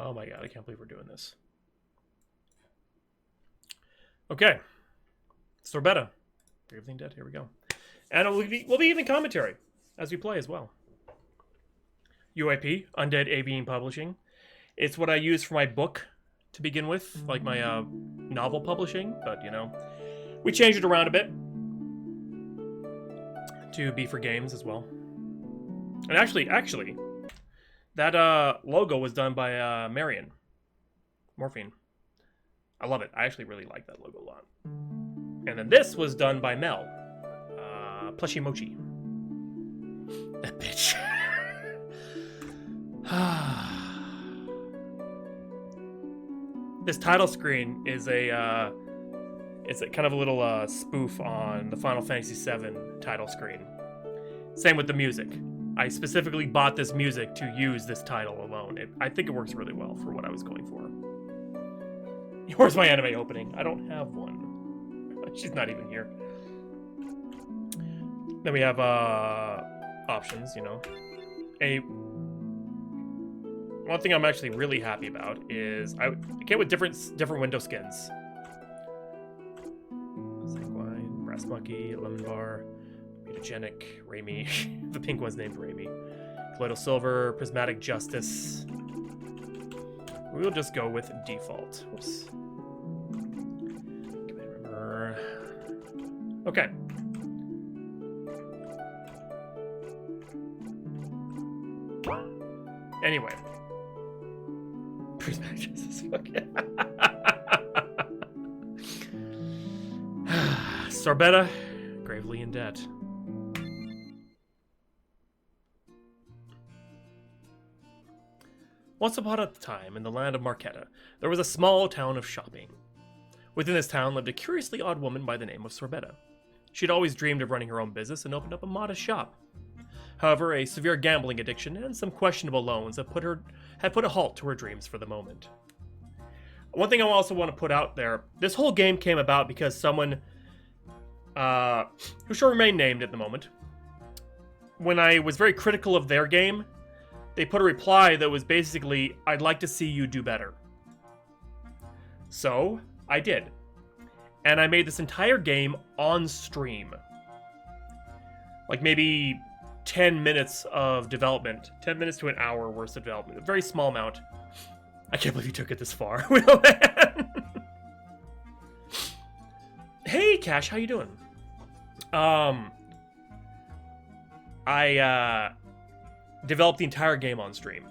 Oh my god, I can't believe we're doing this. Okay. Sorbetta. Everything Dead, here we go. And we'll be giving commentary as we play as well. UIP, Undead Avian Publishing. It's what I use for my book to begin with, like my novel publishing, but you know, we changed it around a bit to be for games as well. And actually, that logo was done by Marion Morphine. I love it. I actually really like that logo a lot. And then this was done by Mel. Plushy Mochi. That bitch. This title screen is it's a kind of a little spoof on the Final Fantasy VII title screen. Same with the music. I specifically bought this music to use this title alone. I think it works really well for what I was going for. Where's my anime opening? I don't have one. She's not even here. Then we have options, you know. One thing I'm actually really happy about is I came with different window skins. Sanguine, Brass Monkey, Lemon Bar, Mutagenic, Raimi. The pink one's named Raimi. Colloidal Silver, Prismatic Justice. We'll just go with default. Whoops. Remember. Okay. Anyway. Prismatic Justice. Okay. Sorbetta, gravely in debt. Once upon a time, in the land of Marquetta, there was a small town of shopping. Within this town lived a curiously odd woman by the name of Sorbetta. She'd always dreamed of running her own business and opened up a modest shop. However, a severe gambling addiction and some questionable loans had put a halt to her dreams for the moment. One thing I also want to put out there, this whole game came about because someone, who shall remain named at the moment, when I was very critical of their game, they put a reply that was basically, I'd like to see you do better. So, I did. And I made this entire game on stream. Like maybe 10 minutes of development. 10 minutes to an hour worth of development. A very small amount. I can't believe you took it this far. Hey, Cash, how you doing? I developed the entire game on stream.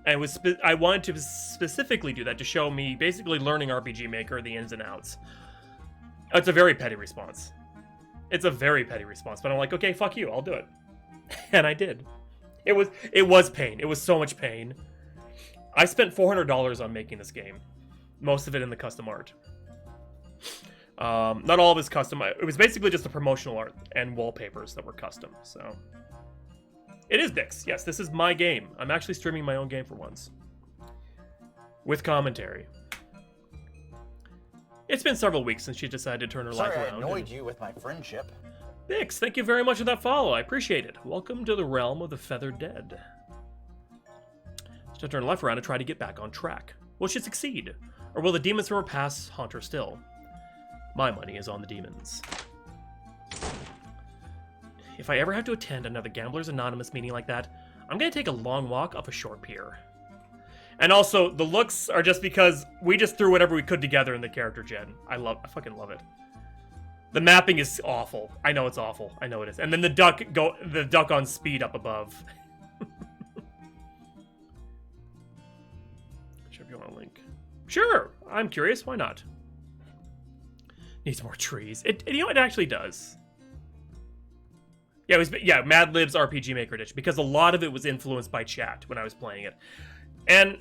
And I wanted to specifically do that to show me basically learning RPG Maker, the ins and outs. It's a very petty response. It's a very petty response, but I'm like, okay, fuck you, I'll do it. And I did. It was pain. It was so much pain. I spent $400 on making this game. Most of it in the custom art. Not all of it's custom. It was basically just the promotional art and wallpapers that were custom, so... It is Bix. Yes, this is my game. I'm actually streaming my own game for once. With commentary. It's been several weeks since she decided to turn her life around. Sorry I annoyed you with my friendship. Bix, thank you very much for that follow. I appreciate it. Welcome to the realm of the feathered dead. She'll turn her life around and try to get back on track. Will she succeed? Or will the demons from her past haunt her still? My money is on the demons. If I ever have to attend another Gamblers Anonymous meeting like that, I'm gonna take a long walk off a short pier. And also, the looks are just because we just threw whatever we could together in the character gen. I fucking love it. The mapping is awful. I know it's awful. I know it is. And then the duck on speed up above. Sure if you want a link. Sure, I'm curious. Why not? Needs more trees. You know, it actually does. Yeah, Mad Lib's RPG Maker Edition, because a lot of it was influenced by chat when I was playing it. And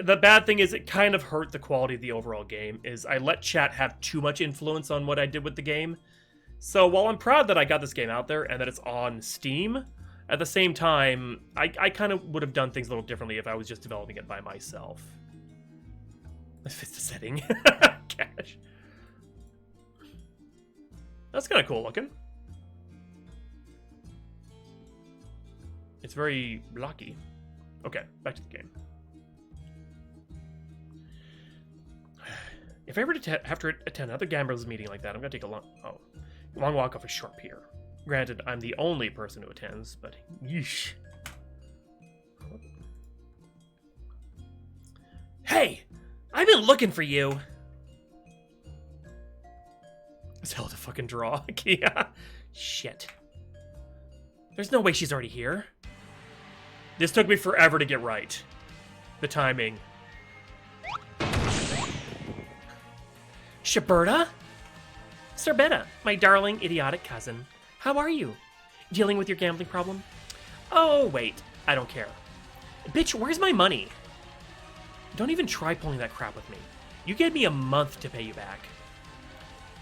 the bad thing is it kind of hurt the quality of the overall game, is I let chat have too much influence on what I did with the game. So while I'm proud that I got this game out there and that it's on Steam, at the same time, I kind of would have done things a little differently if I was just developing it by myself. That fits the setting. Cash. That's kind of cool looking. It's very blocky. Okay, back to the game. If I ever have to attend another gamblers meeting like that, I'm gonna take a long walk off a short pier. Granted, I'm the only person who attends, but yeesh. Hey! I've been looking for you! It's hell to fucking draw. Yeah. Shit. There's no way she's already here. This took me forever to get right. The timing. Sorbetta? Sorbetta, my darling, idiotic cousin. How are you? Dealing with your gambling problem? Oh, wait. I don't care. Bitch, where's my money? Don't even try pulling that crap with me. You gave me a month to pay you back.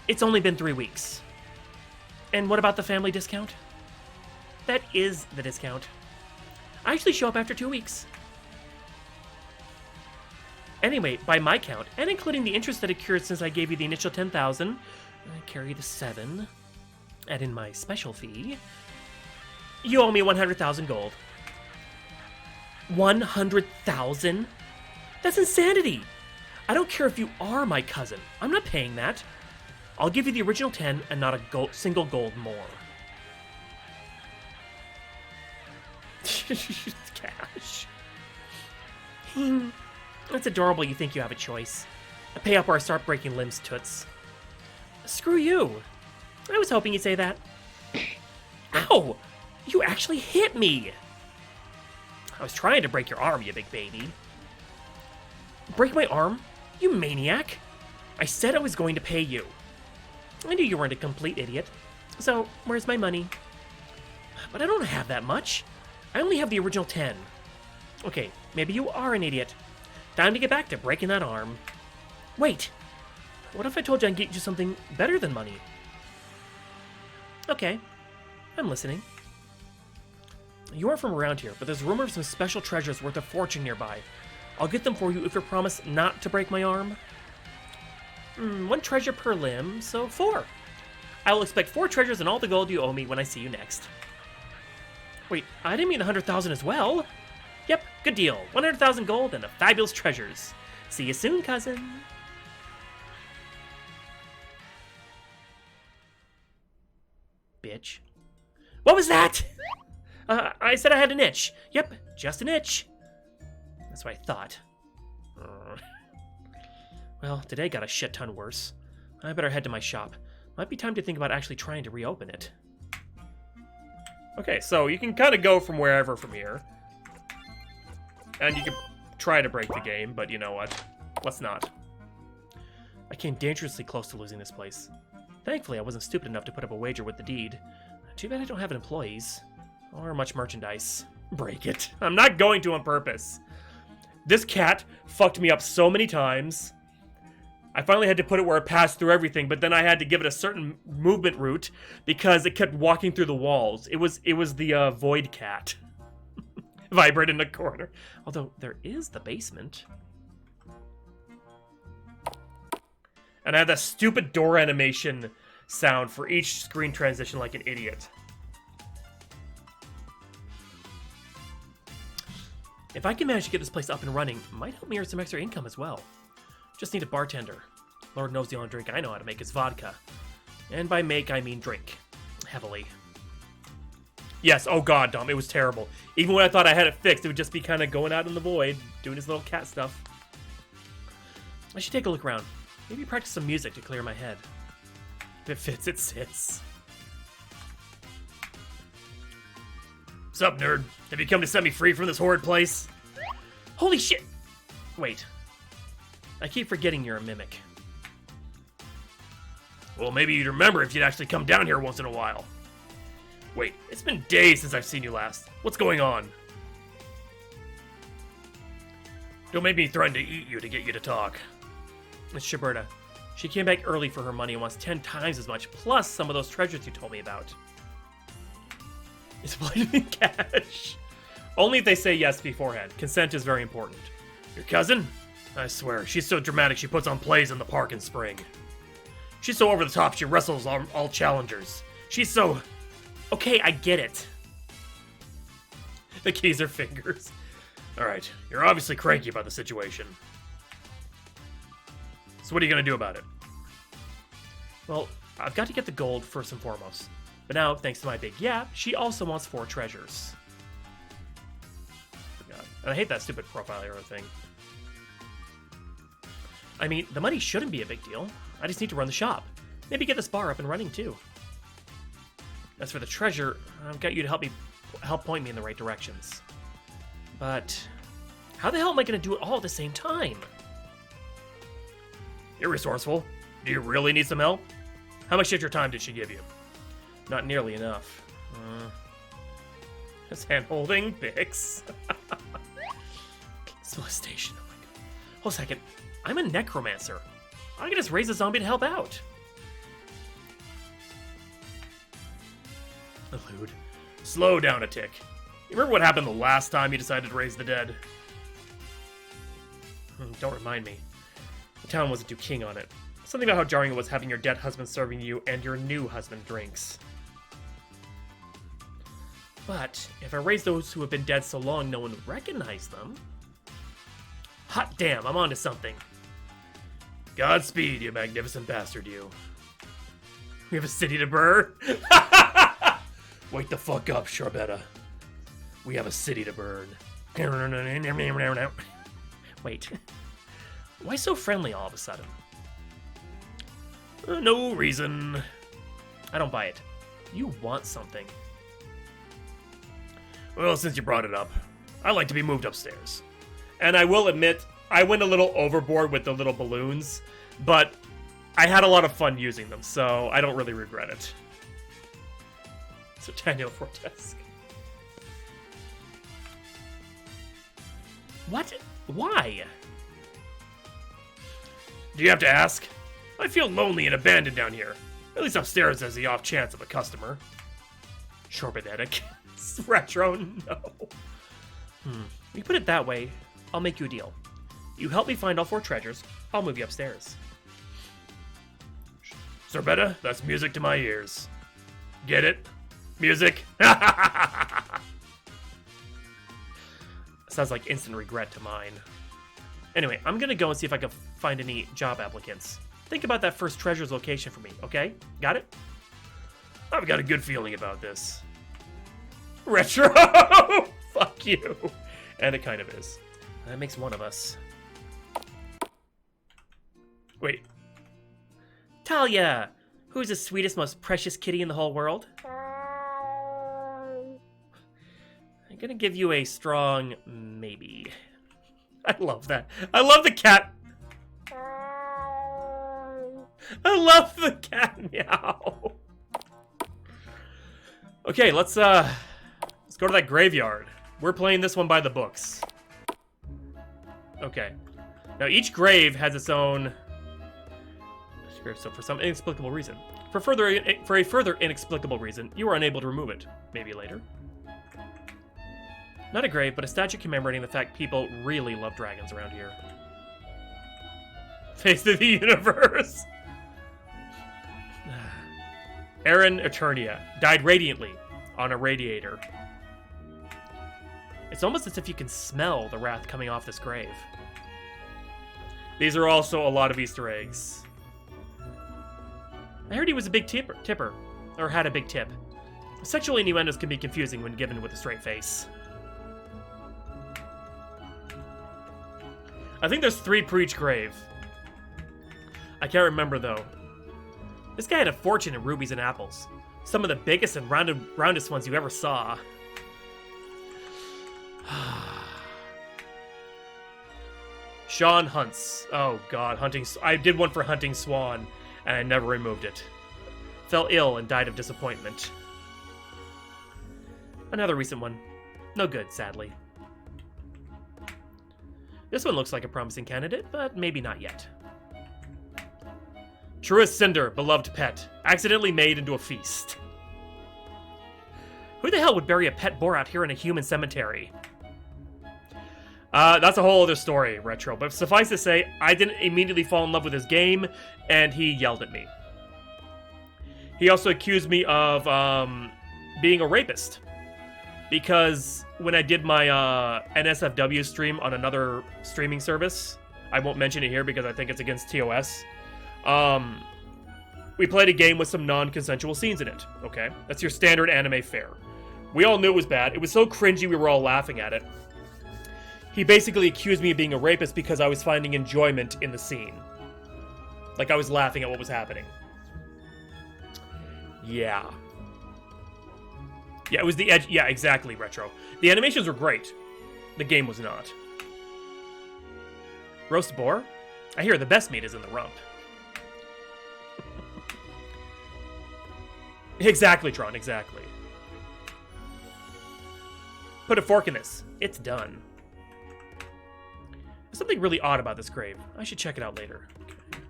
It's only been 3 weeks. And what about the family discount? That is the discount. I actually show up after 2 weeks. Anyway, by my count, and including the interest that accrued since I gave you the initial 10,000, I carry the 7, add in my special fee, you owe me 100,000 gold. 100,000? That's insanity! I don't care if you are my cousin. I'm not paying that. I'll give you the original 10 and not a single gold more. Cash. That's adorable you think you have a choice. Pay up or I start breaking limbs, toots. Screw you. I was hoping you'd say that. Ow! You actually hit me! I was trying to break your arm, you big baby. Break my arm? You maniac! I said I was going to pay you. I knew you weren't a complete idiot. So, where's my money? But I don't have that much. I only have the original 10. Okay, maybe you are an idiot. Time to get back to breaking that arm. Wait! What if I told you I'd get you something better than money? Okay, I'm listening. You aren't from around here, but there's rumor of some special treasures worth a fortune nearby. I'll get them for you if you promise not to break my arm. 1 treasure per limb, so 4. I will expect 4 treasures and all the gold you owe me when I see you next. Wait, I didn't mean 100,000 as well. Yep, good deal. 100,000 gold and the fabulous treasures. See you soon, cousin. Bitch. What was that? I said I had an itch. Yep, just an itch. That's what I thought. Well, today got a shit ton worse. I better head to my shop. Might be time to think about actually trying to reopen it. Okay, so you can kind of go from wherever from here. And you can try to break the game, but you know what? Let's not. I came dangerously close to losing this place. Thankfully, I wasn't stupid enough to put up a wager with the deed. Too bad I don't have employees. Or much merchandise. Break it. I'm not going to on purpose. This cat fucked me up so many times. I finally had to put it where it passed through everything, but then I had to give it a certain movement route because it kept walking through the walls. It was the void cat. Vibrate in the corner. Although, there is the basement. And I had that stupid door animation sound for each screen transition like an idiot. If I can manage to get this place up and running, it might help me earn some extra income as well. Just need a bartender. Lord knows the only drink I know how to make is vodka. And by make, I mean drink. Heavily. Yes, oh god, Dom, it was terrible. Even when I thought I had it fixed, it would just be kind of going out in the void, doing his little cat stuff. I should take a look around. Maybe practice some music to clear my head. If it fits, it sits. What's up, nerd? Have you come to set me free from this horrid place? Holy shit! Wait. I keep forgetting you're a mimic. Well, maybe you'd remember if you'd actually come down here once in a while. Wait, it's been days since I've seen you last. What's going on? Don't make me threaten to eat you to get you to talk. It's Sorbetta. She came back early for her money and wants 10 times as much, plus some of those treasures you told me about. It's believed in cash. Only if they say yes beforehand. Consent is very important. Your cousin? I swear, she's so dramatic she puts on plays in the park in spring. She's so over the top she wrestles all challengers. She's so... Okay, I get it. The keys are fingers. Alright, you're obviously cranky about the situation. So what are you going to do about it? Well, I've got to get the gold first and foremost. But now, thanks to my big yap, she also wants 4 treasures. Oh God. And I hate that stupid profile error thing. I mean, the money shouldn't be a big deal. I just need to run the shop. Maybe get this bar up and running too. As for the treasure, I've got you to help point me in the right directions. But how the hell am I going to do it all at the same time? You're resourceful. Do you really need some help? How much extra time did she give you? Not nearly enough. His hand holding Bix. Solicitation. Oh my god. Hold a second. I'm a necromancer. I can just raise a zombie to help out. Elude. Slow down a tick. You remember what happened the last time you decided to raise the dead? Don't remind me. The town wasn't too keen on it. Something about how jarring it was having your dead husband serving you and your new husband drinks. But if I raise those who have been dead so long no one would recognize them... Hot damn, I'm onto something. Godspeed, you magnificent bastard, you. We have a city to burn? Wake the fuck up, Sorbetta. We have a city to burn. Wait. Why so friendly all of a sudden? No reason. I don't buy it. You want something. Well, since you brought it up, I like to be moved upstairs. And I will admit, I went a little overboard with the little balloons, but I had a lot of fun using them, so I don't really regret it. So Daniel Fortesque. What? Why? Do you have to ask? I feel lonely and abandoned down here. At least upstairs there's the off chance of a customer. Sorbettatic. Retro, no. You put it that way, I'll make you a deal. You help me find all 4 treasures, I'll move you upstairs. Sorbetta, that's music to my ears. Get it? Music? Sounds like instant regret to mine. Anyway, I'm gonna go and see if I can find any job applicants. Think about that first treasure's location for me, okay? Got it? I've got a good feeling about this. Retro! Fuck you. And it kind of is. That makes one of us. Wait. Talia! Who's the sweetest, most precious kitty in the whole world? I'm gonna give you a strong maybe. I love that. I love the cat. I love the cat meow. Okay, let's go to that graveyard. We're playing this one by the books. Okay. Now each grave has its own. So for some inexplicable reason, for a further inexplicable reason, you are unable to remove it. Maybe later. Not a grave, but a statue commemorating the fact people really love dragons around here. Face of the universe. Aaron Eternia died radiantly on a radiator. It's almost as if you can smell the wrath coming off this grave. These are also a lot of Easter eggs. I heard he was a big tipper, or had a big tip. Sexual innuendos can be confusing when given with a straight face. I think there's 3 per each grave. I can't remember though. This guy had a fortune in rubies and apples. Some of the biggest and roundest ones you ever saw. Sean hunts. Oh god, hunting. I did one for hunting swan, and I never removed it. Fell ill and died of disappointment. Another recent one. No good, sadly. This one looks like a promising candidate, but maybe not yet. Truest Cinder, beloved pet, accidentally made into a feast. Who the hell would bury a pet boar out here in a human cemetery? That's a whole other story, Retro, but suffice to say, I didn't immediately fall in love with his game, and he yelled at me. He also accused me of being a rapist, because when I did my NSFW stream on another streaming service, I won't mention it here because I think it's against TOS. We played a game with some non-consensual scenes in it, okay? That's your standard anime fare. We all knew it was bad. It was so cringy we were all laughing at it. He basically accused me of being a rapist because I was finding enjoyment in the scene. Like I was laughing at what was happening. Yeah. Yeah, it was the edge. Yeah, exactly, Retro. The animations were great. The game was not. Roast boar? I hear the best meat is in the rump. Exactly, Tron, exactly. Put a fork in this. It's done. There's something really odd about this grave. I should check it out later. Okay.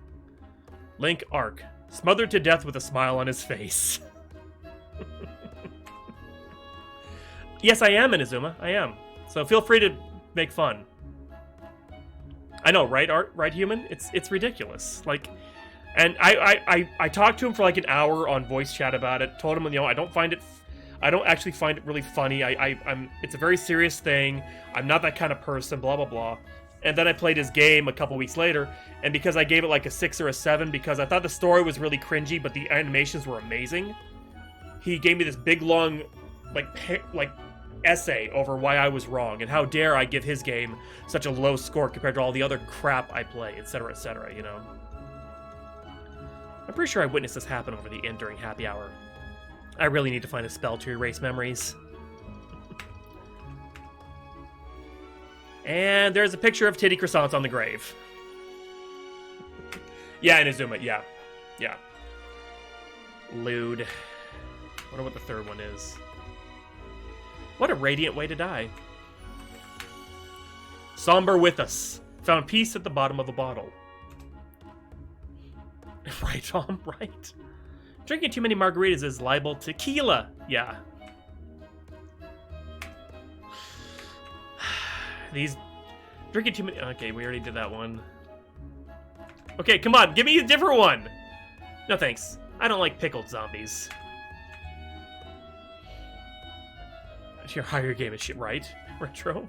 Link Arc. Smothered to death with a smile on his face. Yes, I am, Inazuma. I am. So feel free to make fun. I know, right, Art? Right, Human? It's ridiculous. Like, and I talked to him for like an hour on voice chat about it. Told him, you know, I don't actually find it really funny. It's a very serious thing. I'm not that kind of person. Blah blah blah. And then I played his game a couple weeks later, and because I gave it like a 6 or a 7 because I thought the story was really cringy, but the animations were amazing. He gave me this big long, like essay over why I was wrong and how dare I give his game such a low score compared to all the other crap I play, etc., you know. I'm pretty sure I witnessed this happen over the inn during happy hour. I really need to find a spell to erase memories. And there's a picture of titty croissants on the grave. Yeah, Inazuma, yeah. Yeah. Lewd. Wonder what the third one is. What a radiant way to die. Somber with us. Found peace at the bottom of the bottle. Right, Tom, right. Drinking too many margaritas is liable to tequila. Yeah. These... Drinking too many... Okay, we already did that one. Okay, come on, give me a different one! No thanks. I don't like pickled zombies. Your higher game is shit, right? Retro?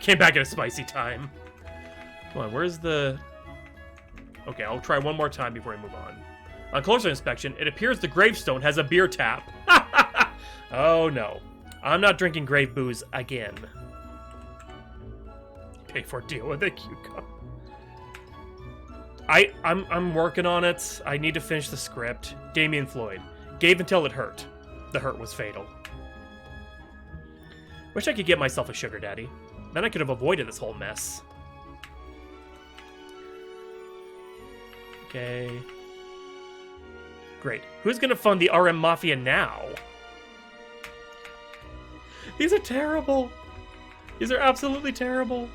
Came back at a spicy time. Come on, where's the... Okay, I'll try one more time before I move on. On closer inspection, it appears the gravestone has a beer tap. Oh no. I'm not drinking grave booze again. Pay for it, deal with it, Cuco. I'm working on it. I need to finish the script. Damien Floyd. Gave until it hurt. The hurt was fatal. Wish I could get myself a sugar daddy. Then I could have avoided this whole mess. Okay. Great. Who's gonna fund the RM Mafia now? These are terrible. These are absolutely terrible.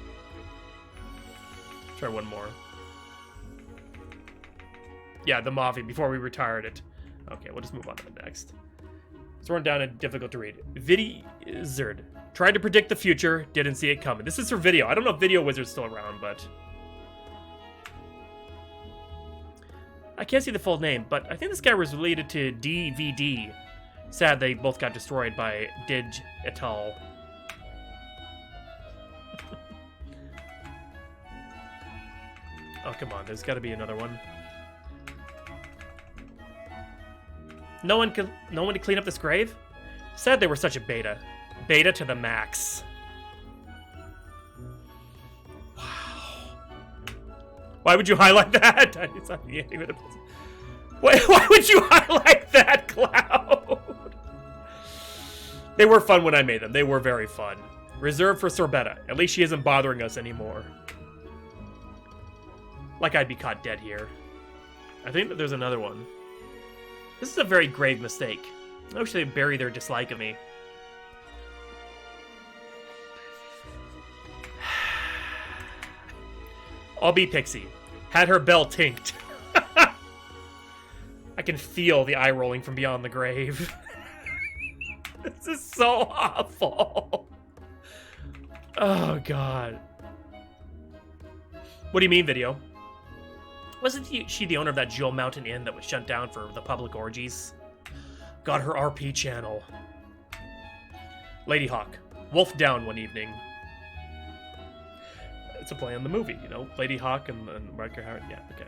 Try one more. Yeah, the Mafia, before we retired it. Okay, we'll just move on to the next. It's run down and difficult to read. Vidizard. Tried to predict the future, didn't see it coming. This is for Video. I don't know if Video Wizard's still around, but... I can't see the full name, but I think this guy was related to DVD. Sad they both got destroyed by Dij et al. Oh, come on. There's got to be another one. No one to clean up this grave? Sad they were such a beta. Beta to the max. Wow. Why would you highlight that? It's not the ending with a... Why would you highlight that, Cloud? They were fun when I made them. They were very fun. Reserved for Sorbetta. At least she isn't bothering us anymore. Like I'd be caught dead here. I think that there's another one. This is a very grave mistake. I wish they'd bury their dislike of me. I'll be Pixie. Had her bell tinked. I can feel the eye rolling from beyond the grave. This is so awful. Oh, God. What do you mean, Video? Wasn't she the owner of that Jewel Mountain Inn that was shut down for the public orgies? Got her RP channel. Lady Hawk. Wolf down one evening. It's a play on the movie, you know? Lady Hawk and Riker Howard. Yeah, okay.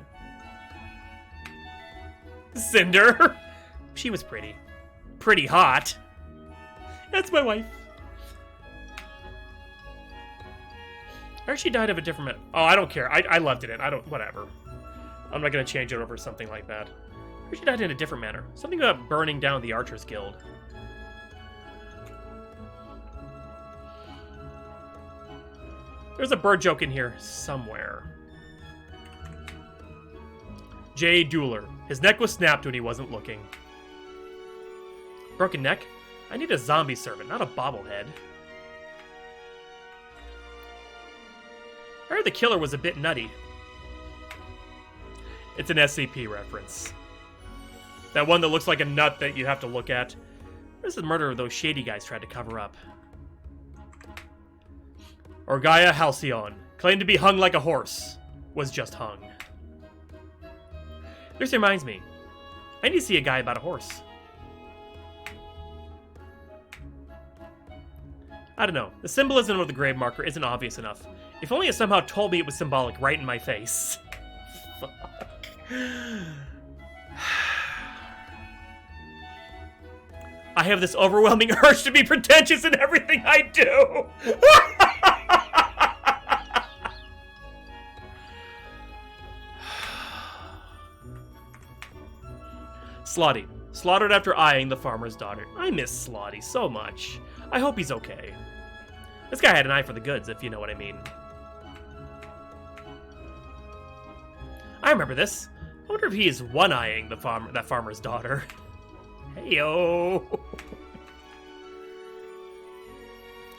Cinder! She was pretty. Pretty hot. That's my wife. Or she died of a different... Oh, I don't care. I loved it. Whatever. I'm not going to change it over something like that. Or she died in a different manner. Something about burning down the Archers Guild. There's a bird joke in here somewhere. Jay Dueler. His neck was snapped when he wasn't looking. Broken neck? I need a zombie servant, not a bobblehead. I heard the killer was a bit nutty. It's an SCP reference. That one that looks like a nut that you have to look at. This is the murder those shady guys tried to cover up. Orgaia Halcyon, claimed to be hung like a horse, was just hung. This reminds me, I need to see a guy about a horse. I don't know, the symbolism of the grave marker isn't obvious enough. If only it somehow told me it was symbolic right in my face. Fuck. I have this overwhelming urge to be pretentious in everything I do. Slotty. Slaughtered after eyeing the farmer's daughter. I miss Slotty so much. I hope he's okay. This guy had an eye for the goods, if you know what I mean. I remember this. I wonder if he is one-eyeing that farmer's daughter. Heyo.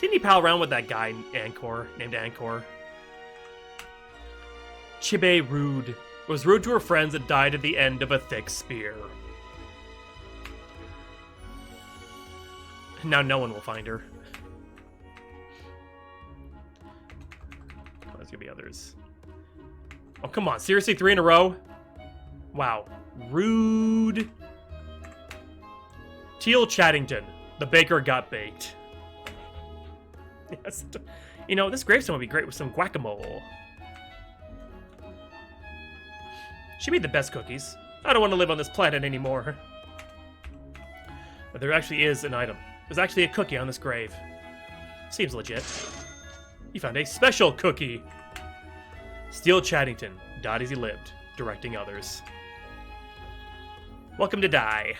Didn't he pal around with that guy named Ancor? Chibe Rude was rude to her friends and died at the end of a thick spear. Now no one will find her. Oh, there's gonna be others. Oh, come on. Seriously, 3 in a row? Wow. Rude. Teal Chattington. The baker got baked. Yes. You know, this gravestone would be great with some guacamole. She made the best cookies. I don't want to live on this planet anymore. But there actually is an item. There's actually a cookie on this grave. Seems legit. You found a special cookie. Steele Chattington died as he lived, directing others. Welcome to die.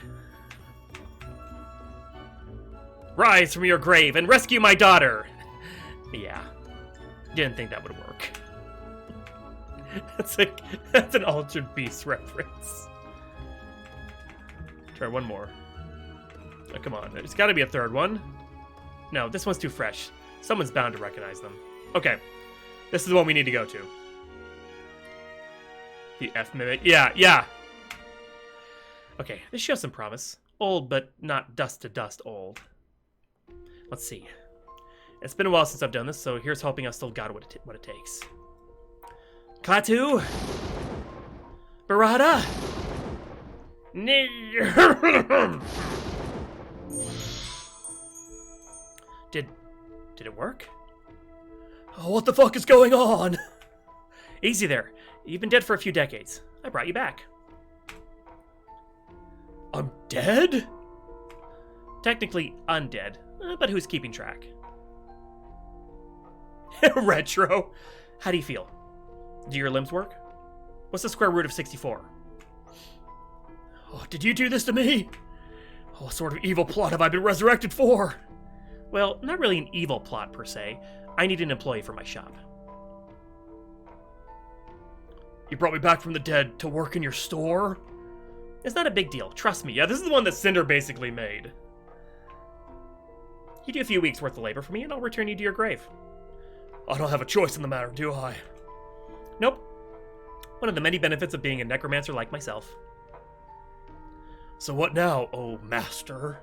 Rise from your grave and rescue my daughter! Yeah. Didn't think that would work. That's an Altered Beast reference. Try one more. Oh, come on. There's got to be a third one. No, this one's too fresh. Someone's bound to recognize them. Okay. This is the one we need to go to. The F mimic. Yeah. Okay, this shows some promise. Old, but not dust to dust old. Let's see. It's been a while since I've done this, so here's hoping I've still got what it takes. Klaatu! Barada! Did it work? Oh, what the fuck is going on? Easy there. You've been dead for a few decades. I brought you back. I'm dead? Technically undead, but who's keeping track? Retro. How do you feel? Do your limbs work? What's the square root of 64? Oh, did you do this to me? Oh, what sort of evil plot have I been resurrected for? Well, not really an evil plot per se. I need an employee for my shop. You brought me back from the dead to work in your store? It's not a big deal, trust me. Yeah, this is the one that Cinder basically made. You do a few weeks worth of labor for me and I'll return you to your grave. I don't have a choice in the matter, do I? Nope. One of the many benefits of being a necromancer like myself. So what now, oh master?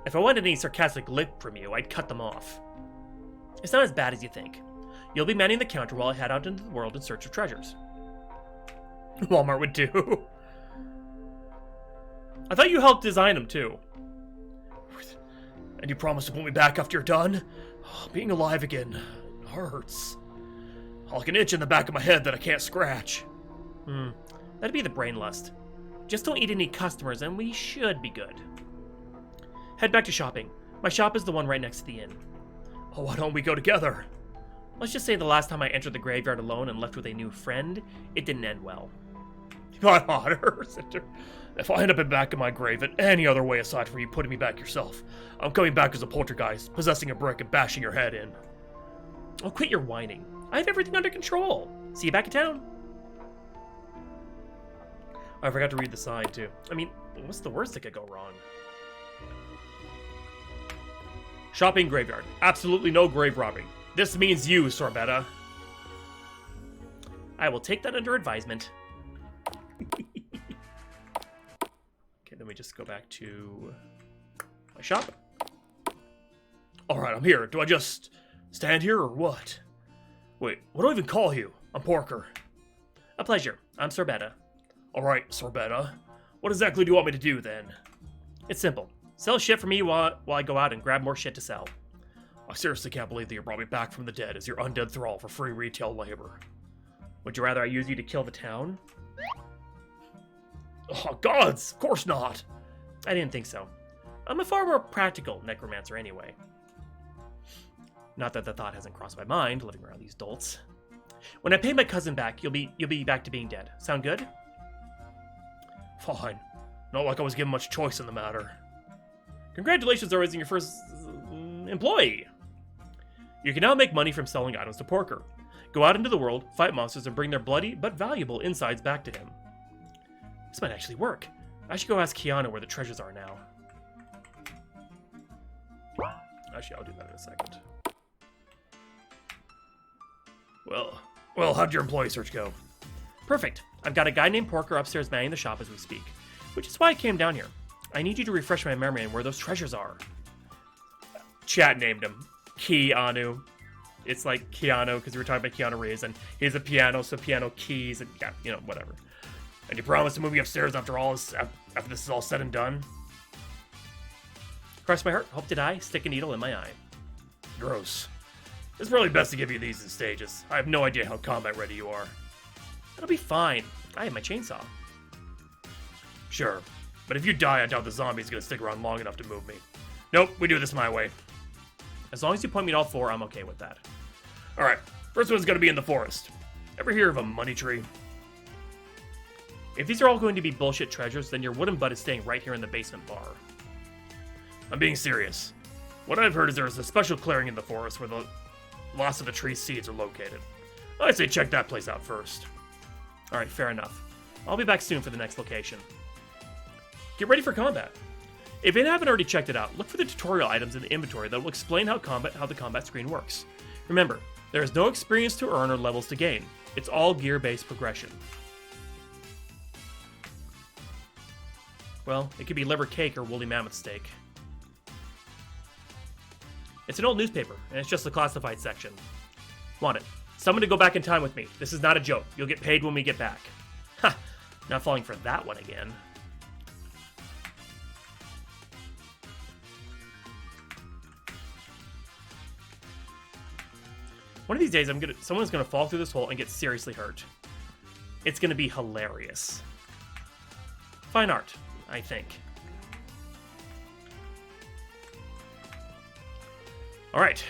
If I wanted any sarcastic lip from you, I'd cut them off. It's not as bad as you think. You'll be manning the counter while I head out into the world in search of treasures. Walmart would do. I thought you helped design them, too. And you promised to put me back after you're done? Oh, being alive again hurts. Like an itch in the back of my head that I can't scratch. That'd be the brain lust. Just don't eat any customers and we should be good. Head back to shopping. My shop is the one right next to the inn. Oh, why don't we go together? Let's just say the last time I entered the graveyard alone and left with a new friend, it didn't end well. My honor, if I end up in back of my grave in any other way aside from you putting me back yourself, I'm coming back as a poltergeist, possessing a brick and bashing your head in. Oh, quit your whining. I have everything under control. See you back in town. Oh, I forgot to read the sign, too. I mean, what's the worst that could go wrong? Shopping graveyard. Absolutely no grave robbing. This means you, Sorbetta. I will take that under advisement. Okay, then we just go back to my shop. Alright, I'm here. Do I just stand here or what? Wait, what do I even call you? I'm Porker. A pleasure. I'm Sorbetta. Alright, Sorbetta. What exactly do you want me to do, then? It's simple. Sell shit for me while I go out and grab more shit to sell. I seriously can't believe that you brought me back from the dead as your undead thrall for free retail labor. Would you rather I use you to kill the town? Oh, gods! Of course not! I didn't think so. I'm a far more practical necromancer anyway. Not that the thought hasn't crossed my mind, living around these dolts. When I pay my cousin back, you'll be back to being dead. Sound good? Fine. Not like I was given much choice in the matter. Congratulations on raising your first employee! You can now make money from selling items to Porker. Go out into the world, fight monsters, and bring their bloody but valuable insides back to him. This might actually work. I should go ask Keanu where the treasures are now. Actually, I'll do that in a second. Well, how'd your employee search go? Perfect. I've got a guy named Porker upstairs manning the shop as we speak, which is why I came down here. I need you to refresh my memory on where those treasures are. Chat named him Keanu. It's like Keanu because we were talking about Keanu Reeves, and he has a piano, so piano keys, and yeah, you know, whatever. And you promise to move me upstairs after this is all said and done? Cross my heart, hope to die, stick a needle in my eye. Gross. It's probably best to give you these in stages. I have no idea how combat ready you are. It'll be fine. I have my chainsaw. Sure. But if you die, I doubt the zombie's gonna stick around long enough to move me. Nope, we do this my way. As long as you point me to all four, I'm okay with that. Alright, first one's gonna be in the forest. Ever hear of a money tree? If these are all going to be bullshit treasures, then your wooden butt is staying right here in the basement bar. I'm being serious. What I've heard is there is a special clearing in the forest where the last of the tree's seeds are located. I'd say check that place out first. Alright, fair enough. I'll be back soon for the next location. Get ready for combat. If you haven't already checked it out, look for the tutorial items in the inventory that will explain how the combat screen works. Remember, there is no experience to earn or levels to gain. It's all gear-based progression. Well, it could be liver cake or woolly mammoth steak. It's an old newspaper, and it's just the classified section. Want it? Someone to go back in time with me. This is not a joke. You'll get paid when we get back. Ha! Not falling for that one again. One of these days, someone's gonna fall through this hole and get seriously hurt. It's gonna be hilarious. Fine art, I think. All right.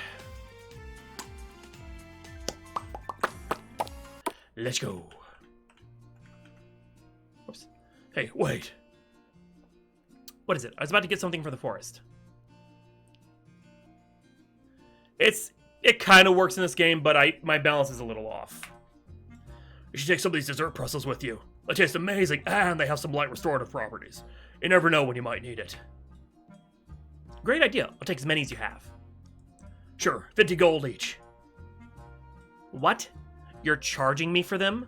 Let's go. Oops. Hey, wait. What is it? I was about to get something for the forest. It kind of works in this game, but my balance is a little off. You should take some of these dessert pretzels with you. They taste amazing, and they have some light restorative properties. You never know when you might need it. Great idea. I'll take as many as you have. Sure, 50 gold each. What? You're charging me for them?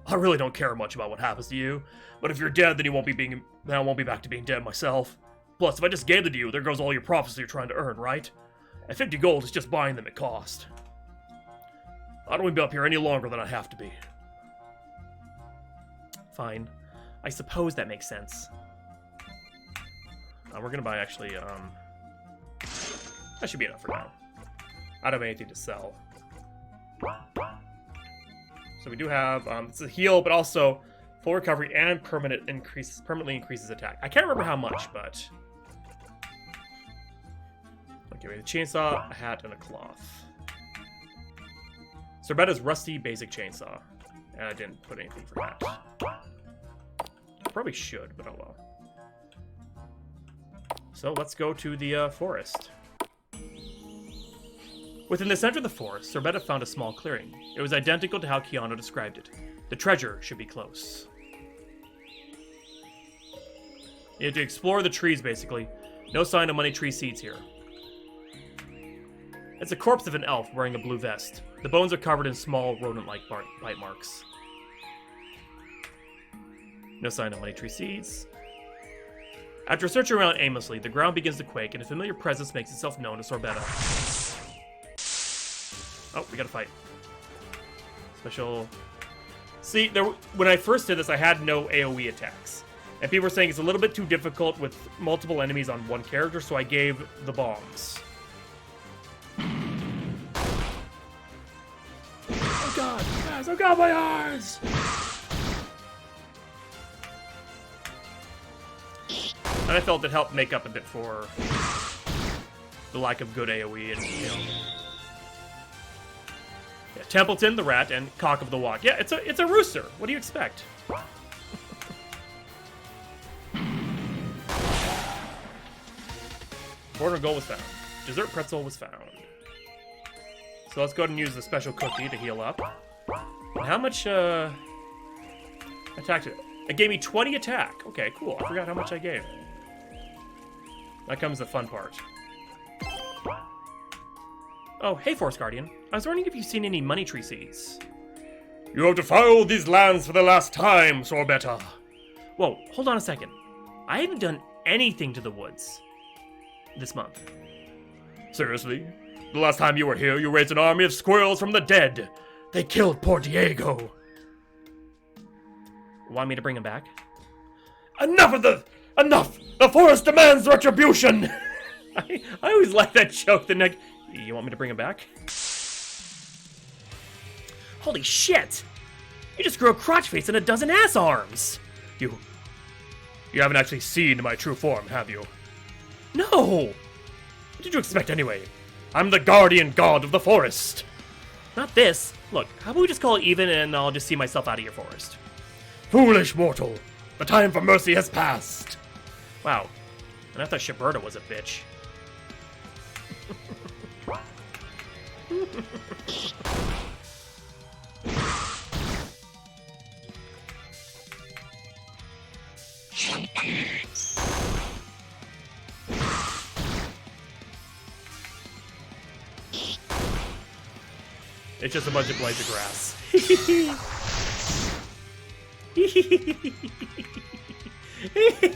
I really don't care much about what happens to you, but if you're dead, then I won't be back to being dead myself. Plus, if I just gave them to you, there goes all your profits that you're trying to earn, right? And 50 gold is just buying them at cost. I don't want to be up here any longer than I have to be. Fine. I suppose that makes sense. We're gonna buy, actually, that should be enough for now. I don't have anything to sell. So we do have it's a heal, but also full recovery and permanently increases attack. I can't remember how much, but okay, we have a chainsaw, a hat, and a cloth. Sorbetta's rusty basic chainsaw, and I didn't put anything for that. Probably should, but oh well. So let's go to the forest. Within the center of the forest, Sorbetta found a small clearing. It was identical to how Keanu described it. The treasure should be close. You have to explore the trees, basically. No sign of money tree seeds here. It's a corpse of an elf wearing a blue vest. The bones are covered in small rodent-like bite marks. No sign of money tree seeds. After searching around aimlessly, the ground begins to quake and a familiar presence makes itself known to Sorbetta. Oh, we gotta fight. Special... See, when I first did this, I had no AoE attacks. And people were saying it's a little bit too difficult with multiple enemies on one character, so I gave the bombs. Oh god! Yes, oh god, my eyes! And I felt it helped make up a bit for the lack of good AoE and, you know... Yeah, Templeton the rat and Cock of the Walk. Yeah, it's a rooster. What do you expect? Border goal was found. Dessert pretzel was found. So let's go ahead and use the special cookie to heal up. And how much attack did it? It gave me 20 attack. Okay, cool. I forgot how much I gave. That comes the fun part. Oh, hey, Forest Guardian. I was wondering if you've seen any money tree seeds. You have defiled these lands for the last time, Sorbetta. Whoa, hold on a second. I haven't done anything to the woods this month. Seriously? The last time you were here, you raised an army of squirrels from the dead. They killed poor Diego. Want me to bring him back? Enough! The forest demands retribution! I always like that joke. The neck. You want me to bring him back? Holy shit! You just grew a crotch face and a dozen ass arms! You haven't actually seen my true form, have you? No! What did you expect anyway? I'm the guardian god of the forest! Not this. Look, how about we just call it even and I'll just see myself out of your forest? Foolish mortal! The time for mercy has passed! Wow. And I thought Sorbetta was a bitch. It's just a bunch of blades of grass.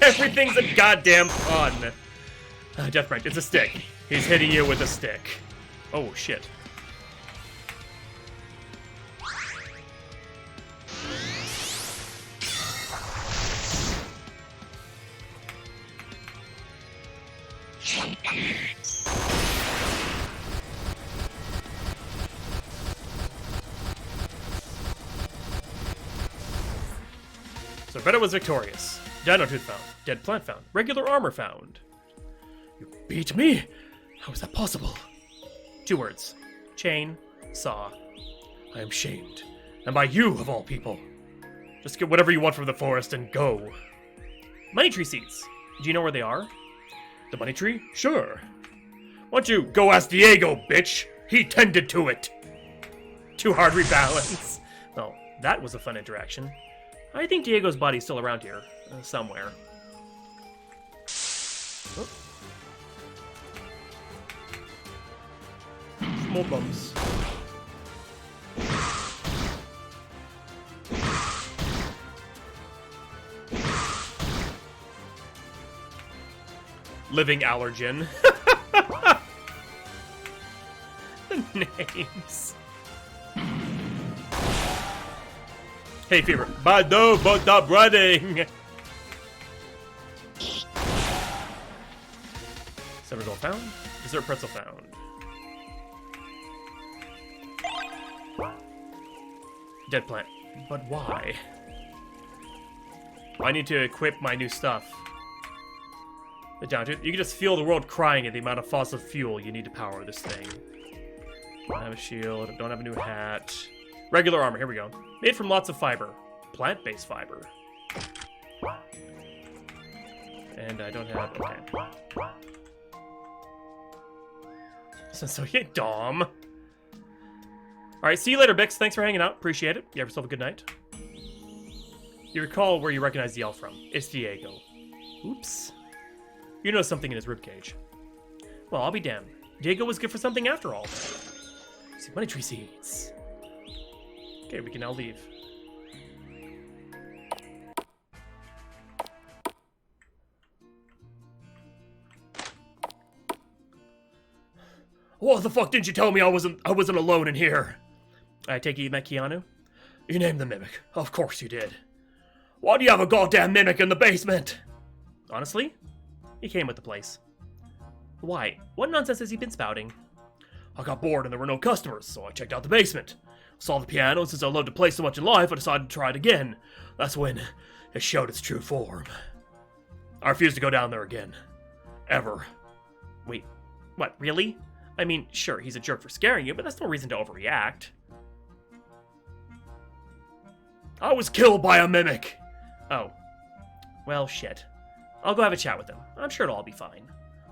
Everything's a goddamn pun. Death Branch, it's a stick. He's hitting you with a stick. Oh, shit. Sorbetta was victorious. Dino tooth found. Dead plant found. Regular armor found. You beat me? How is that possible? 2 words. Chain. Saw. I am shamed. And by you, of all people. Just get whatever you want from the forest and go. Money tree seeds. Do you know where they are? The money tree? Sure. Why don't you go ask Diego, bitch? He tended to it. Too hard rebalance. Well, that was a fun interaction. I think Diego's body's still around here, somewhere. Oh. More bumps. Living allergen. The names. Hey, Fever. Bado, but stop running! Silver gold found. Dessert pretzel found. Dead plant. But why? I need to equip my new stuff. Down to it. You can just feel the world crying at the amount of fossil fuel you need to power this thing. Don't have a shield. Don't have a new hat. Regular armor. Here we go. Made from lots of fiber. Plant-based fiber. And I don't have... Okay. So yeah, Dom. Alright, see you later, Bix. Thanks for hanging out. Appreciate it. You have yourself a good night. You recall where you recognize the elf from. It's Diego. Oops. You know something in his ribcage. Well, I'll be damned. Diego was good for something after all. See, money tree seeds. Okay, we can now leave. What the fuck didn't you tell me I wasn't alone in here? I take it you met Keanu? You named the mimic. Of course you did. Why do you have a goddamn mimic in the basement? Honestly, he came with the place. Why? What nonsense has he been spouting? I got bored and there were no customers, so I checked out the basement. Saw the piano, and since I loved to play so much in life, I decided to try it again. That's when it showed its true form. I refuse to go down there again. Ever. Wait, what, really? I mean, sure, he's a jerk for scaring you, but that's no reason to overreact. I was killed by a mimic! Oh. Well, shit. I'll go have a chat with him. I'm sure it'll all be fine.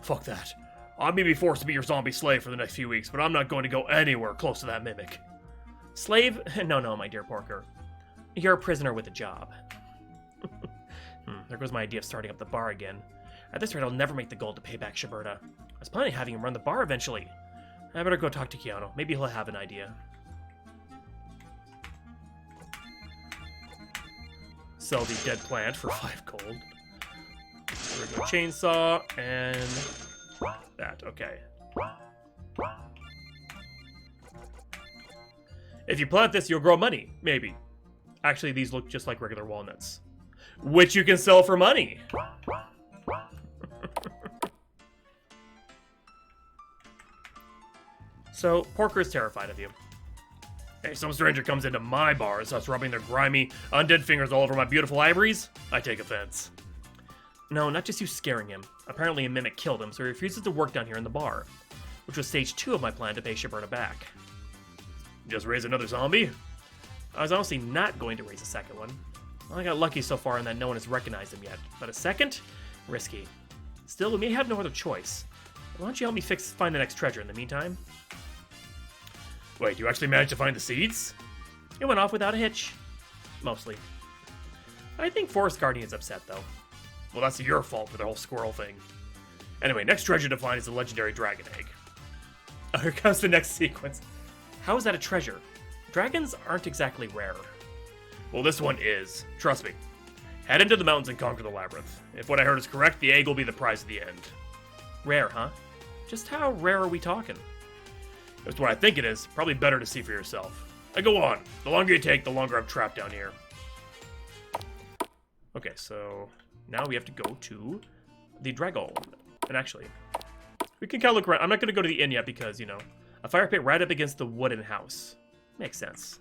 Fuck that. I may be forced to be your zombie slave for the next few weeks, but I'm not going to go anywhere close to that mimic. Slave? No, my dear Porker. You're a prisoner with a job. There goes my idea of starting up the bar again. At this rate, I'll never make the goal to pay back Sorbetta. I was planning on having him run the bar eventually. I better go talk to Keanu. Maybe he'll have an idea. Sell the dead plant for 5 gold. There we go, chainsaw, and that, okay. If you plant this, you'll grow money, maybe. Actually, these look just like regular walnuts. Which you can sell for money! So, Porker is terrified of you. Hey, some stranger comes into my bar and starts rubbing their grimy, undead fingers all over my beautiful ivories. I take offense. No, not just you scaring him. Apparently a mimic killed him, so he refuses to work down here in the bar. Which was stage 2 of my plan to pay Sorbetta back. Just raise another zombie? I was honestly not going to raise a second one. Well, I got lucky so far in that no one has recognized him yet. But a second? Risky. Still, we may have no other choice. Why don't you help me find the next treasure in the meantime? Wait, you actually managed to find the seeds? It went off without a hitch. Mostly. I think Forest Guardian is upset, though. Well, that's your fault for the whole squirrel thing. Anyway, next treasure to find is the legendary dragon egg. Oh, here comes the next sequence. How is that a treasure? Dragons aren't exactly rare. Well, this one is. Trust me. Head into the mountains and conquer the labyrinth. If what I heard is correct, the egg will be the prize at the end. Rare, huh? Just how rare are we talking? That's what I think it is. Probably better to see for yourself. I go on. The longer you take, the longer I'm trapped down here. Okay, so now we have to go to the dragon. And actually, we can kind of look around. I'm not going to go to the inn yet because, you know, a fire pit right up against the wooden house. Makes sense.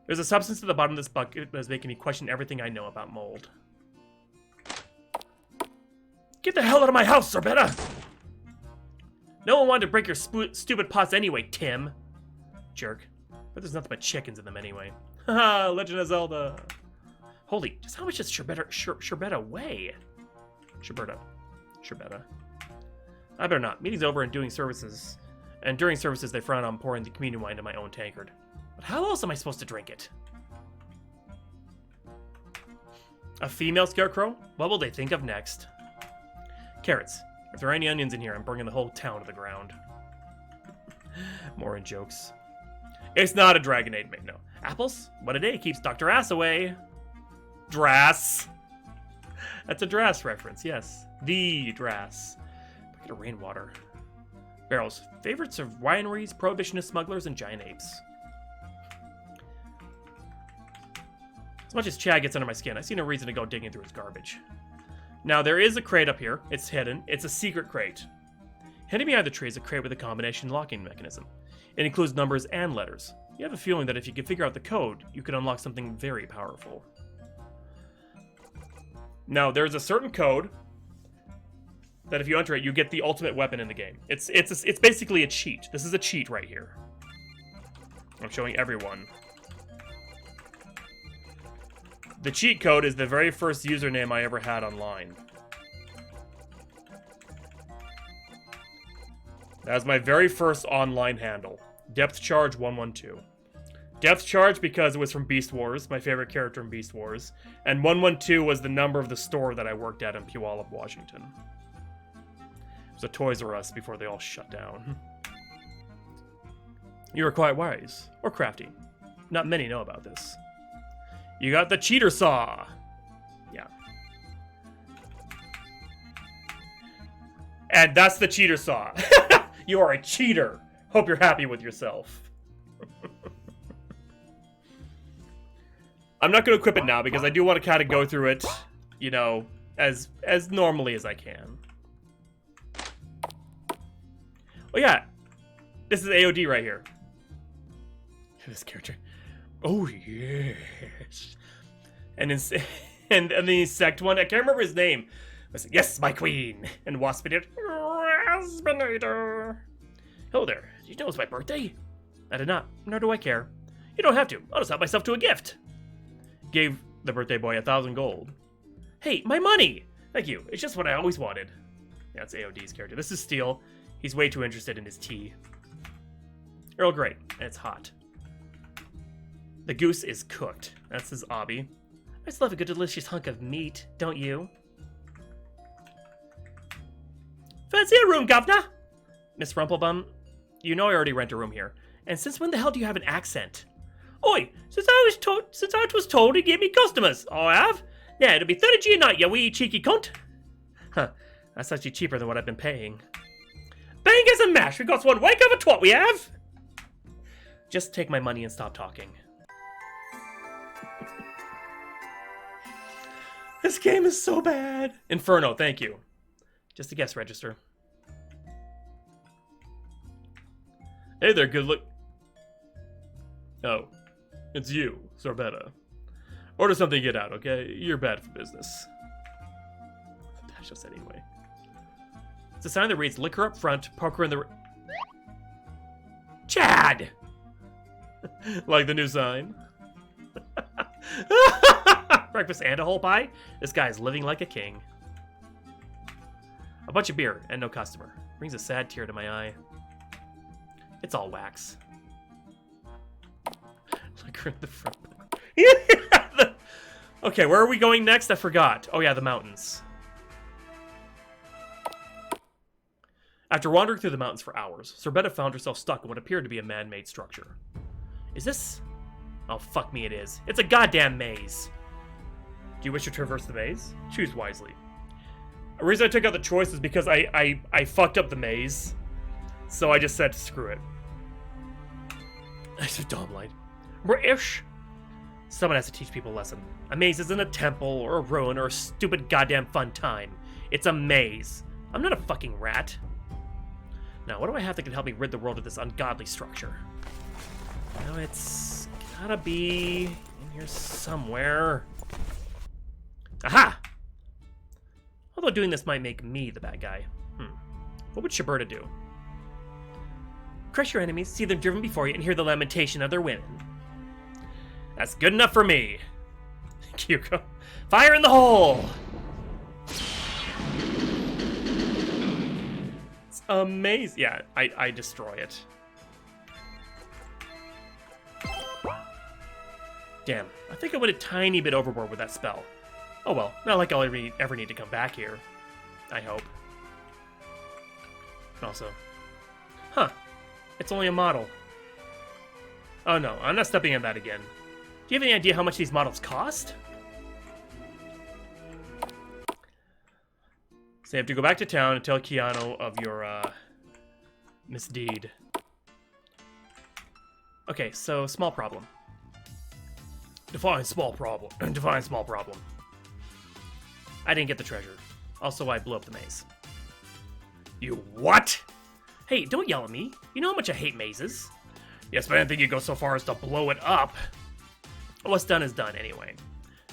There's a substance at the bottom of this bucket that is making me question everything I know about mold. Get the hell out of my house, Sorbetta! No one wanted to break your stupid pots anyway, Tim. Jerk. But there's nothing but chickens in them anyway. Haha, Legend of Zelda. Holy, just how much does Sorbetta weigh? Sorbetta. I better not. Meeting's over and doing services. And during services, they frown on pouring the communion wine into my own tankard. But how else am I supposed to drink it? A female scarecrow? What will they think of next? Carrots. If there are any onions in here, I'm bringing the whole town to the ground. More in jokes. It's not a Dragonade, mate, no. Apples? What a day keeps Dr. Ass away. Drass. That's a Drass reference, yes. The Drass. Bucket of rainwater. Barrels. Favorites of wineries, prohibitionist smugglers, and giant apes. As much as Chad gets under my skin, I see no reason to go digging through his garbage. Now, there is a crate up here. It's hidden. It's a secret crate. Hidden behind the tree is a crate with a combination locking mechanism. It includes numbers and letters. You have a feeling that if you could figure out the code, you could unlock something very powerful. Now, there's a certain code that if you enter it, you get the ultimate weapon in the game. It's basically a cheat. This is a cheat right here. I'm showing everyone. The cheat code is the very first username I ever had online. That was my very first online handle. Depth Charge 112. Depth Charge because it was from Beast Wars, my favorite character in Beast Wars. And 112 was the number of the store that I worked at in Puyallup, Washington. It was a Toys R Us before they all shut down. You were quite wise. Or crafty. Not many know about this. You got the cheater saw. Yeah. And that's the cheater saw. You are a cheater. Hope you're happy with yourself. I'm not going to equip it now because I do want to kind of go through it, you know, as normally as I can. Oh yeah, this is AOD right here. This character. Oh yes. And then the sect one, I can't remember his name. I said, yes, my queen. And Waspinator. Waspinator. Hello there. Did you know it's my birthday? I did not. Nor do I care. You don't have to. I'll just help myself to a gift. Gave the birthday boy 1,000 gold. Hey, my money! Thank you. It's just what I always wanted. That's AOD's character. This is Steel. He's way too interested in his tea. Earl Grey, and it's hot. The goose is cooked. That's his obby. I just love a good delicious hunk of meat, don't you? Fancy a room, governor? Miss Rumplebum, you know I already rent a room here. And since when the hell do you have an accent? Oi, since I was told to give me customers, I have. Yeah, it'll be 30G a night, you wee cheeky cunt. Huh, that's actually cheaper than what I've been paying. Bangers and mash, we got one wake of a twat we have. Just take my money and stop talking. This game is so bad. Inferno, thank you. Just a guest register. Hey there, good look. Oh, it's you, Sorbetta. Order something to get out, okay? You're bad for business. That's just anyway. It's a sign that reads liquor up front, poker in the... Chad! Like the new sign. Breakfast and a whole pie? This guy is living like a king. A bunch of beer and no customer. Brings a sad tear to my eye. It's all wax. Liquor in the front. Okay, where are we going next? I forgot. Oh yeah, the mountains. After wandering through the mountains for hours, Sorbetta found herself stuck in what appeared to be a man-made structure. Is this... Oh, fuck me, it is. It's a goddamn maze. Do you wish to traverse the maze? Choose wisely. The reason I took out the choice is because I fucked up the maze. So I just said, screw it. I said, Dom light. British. Someone has to teach people a lesson. A maze isn't a temple or a ruin or a stupid goddamn fun time. It's a maze. I'm not a fucking rat. Now, what do I have that can help me rid the world of this ungodly structure? Now, it's gotta be in here somewhere. Aha! Although doing this might make me the bad guy. What would Sorbetta do? Crush your enemies, see them driven before you, and hear the lamentation of their women. That's good enough for me. Kyuko. Fire in the hole! It's amazing. Yeah, I destroy it. Damn, I think I went a tiny bit overboard with that spell. Oh well, not like I'll ever need to come back here. I hope. Also, huh, it's only a model. Oh no, I'm not stepping on that again. Do you have any idea how much these models cost? So you have to go back to town and tell Keanu of your, misdeed. Okay, so small problem. Define small problem. Define small problem. I didn't get the treasure. Also, I blew up the maze. You what? Hey, don't yell at me. You know how much I hate mazes. Yes, but I didn't think you'd go so far as to blow it up. What's done is done anyway.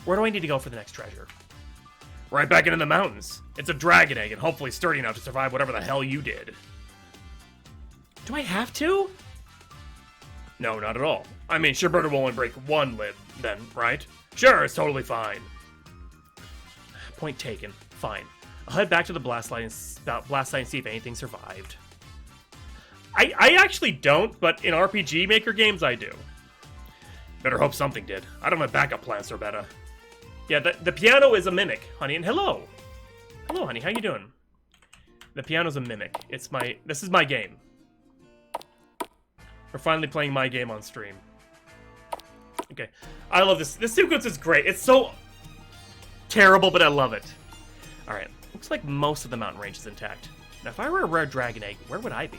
Where do I need to go for the next treasure? Right back into the mountains. It's a dragon egg and hopefully sturdy enough to survive whatever the hell you did. Do I have to? No, not at all. I mean, Sorbetta will only break one lid then, right? Sure, it's totally fine. Point taken. Fine. I'll head back to the blast site and see if anything survived. I actually don't, but in RPG Maker games, I do. Better hope something did. I don't have a backup plan, Sorbetta. Yeah, the piano is a mimic, honey, and hello. Hello, honey, how you doing? The piano's a mimic. This is my game. We're finally playing my game on stream. Okay. I love this. This sequence is great. It's so terrible, but I love it. Alright. Looks like most of the mountain range is intact. Now, if I were a rare dragon egg, where would I be?